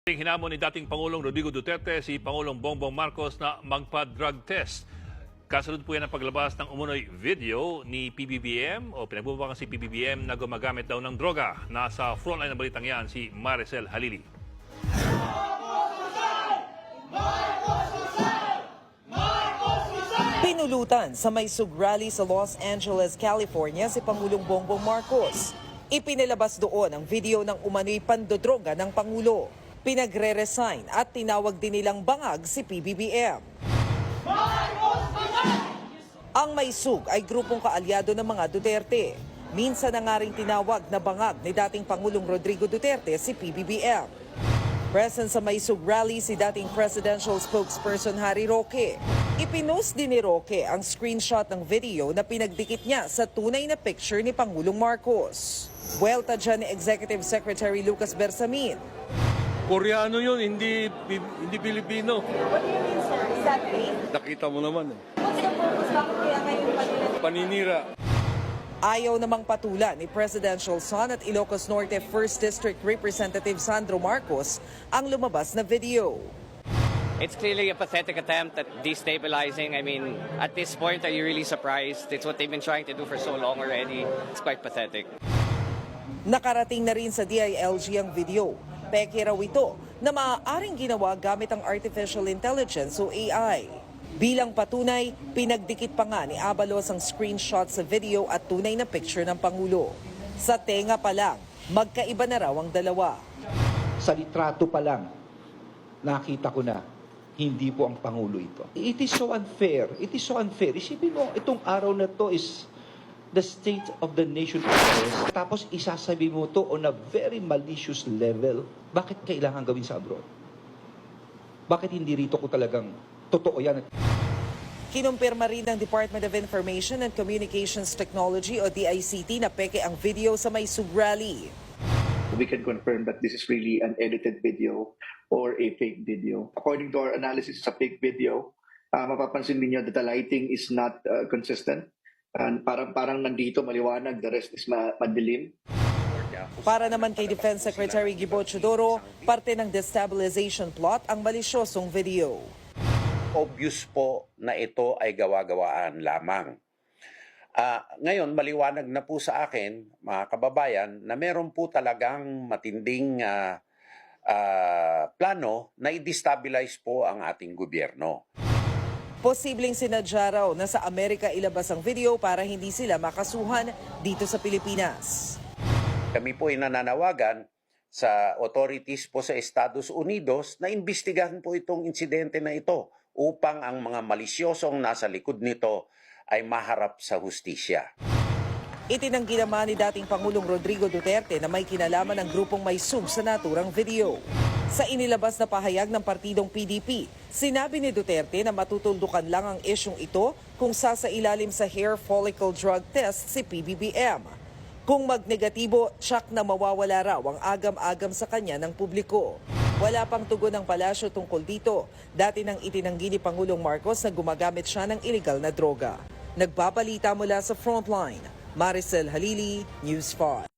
Hinamon ni dating Pangulong Rodrigo Duterte si Pangulong Bongbong Marcos na magpa-drug test. Kasunod po yan ang paglabas ng umunoy video ni PBBM o pinagbubukang si PBBM na gumagamit daw ng droga. Nasa frontline ng balitang yan si Maricel Halili. Pinulutan sa may sug rally sa Los Angeles, California si Pangulong Bongbong Marcos. Ipinalabas doon ang video ng umano'y pandodroga ng Pangulo. Pinagre-resign at tinawag din nilang bangag si PBBM. Ang may sug ay grupong kaalyado ng mga Duterte. Minsan na nga rin tinawag na bangag ni dating Pangulong Rodrigo Duterte si PBBM. Present sa may sug rally si dating presidential spokesperson Harry Roque. Ipinost din ni Roque ang screenshot ng video na pinagdikit niya sa tunay na picture ni Pangulong Marcos. Buwelta dyan ni Executive Secretary Lucas Bersamin. Koreano yun, hindi Pilipino. What do you mean, sir? Is that fake? Nakita mo naman. What's the purpose? Bakit kaya ngayon Paninira. Ayaw namang patulan ni Presidential Son at Ilocos Norte 1st District Representative Sandro Marcos ang lumabas na video. It's clearly a pathetic attempt at destabilizing. I mean, at this point, are you really surprised? It's what they've been trying to do for so long already. It's quite pathetic. Nakarating na rin sa DILG ang video. Peke raw ito na maaaring ginawa gamit ang artificial intelligence o AI. Bilang patunay, pinagdikit pa nga ni Abalos ang screenshot sa video at tunay na picture ng Pangulo. Sa tenga pa lang, magkaiba na raw ang dalawa. Sa litrato pa lang, nakita ko na, hindi po ang Pangulo ito. It is so unfair. It is so unfair. Isipin mo, itong araw na to is the state of the nation affairs. Tapos isasabi mo to on a very malicious level. Bakit kailangan gawin sa abroad? Bakit hindi rito ko talagang totoo yan? Kinumpirma rin ng Department of Information and Communications Technology o DICT na peke ang video sa may sug rally. We can confirm that this is really an edited video or a fake video. According to our analysis sa fake video, mapapansin niyo that the lighting is not consistent. And parang nandito maliwanag, the rest is madilim. Para naman kay Defense Secretary Gibo Chodoro, parte ng destabilization plot ang malisyosong video. Obvious po na ito ay gawa-gawaan lamang. Ngayon, maliwanag na po sa akin, mga kababayan, na meron po talagang matinding plano na i-destabilize po ang ating gobyerno. Posibleng sinadya raw na sa Amerika ilabas ang video para hindi sila makasuhan dito sa Pilipinas. Kami po ay nananawagan sa authorities po sa Estados Unidos na imbestigahan po itong insidente na ito upang ang mga malisyosong nasa likod nito ay maharap sa hustisya. Itinanggi naman ni dating Pangulong Rodrigo Duterte na may kinalaman ng grupong may sug sa naturang video. Sa inilabas na pahayag ng partidong PDP, sinabi ni Duterte na matutuldukan lang ang isyong ito kung sasailalim sa hair follicle drug test si PBBM. Kung magnegatibo, tsak na mawawala raw ang agam-agam sa kanya ng publiko. Wala pang tugon ng palasyo tungkol dito. Dati nang itinanggi ni Pangulong Marcos na gumagamit siya ng illegal na droga. Nagbabalita mula sa Frontline, Maricel Halili, News 5.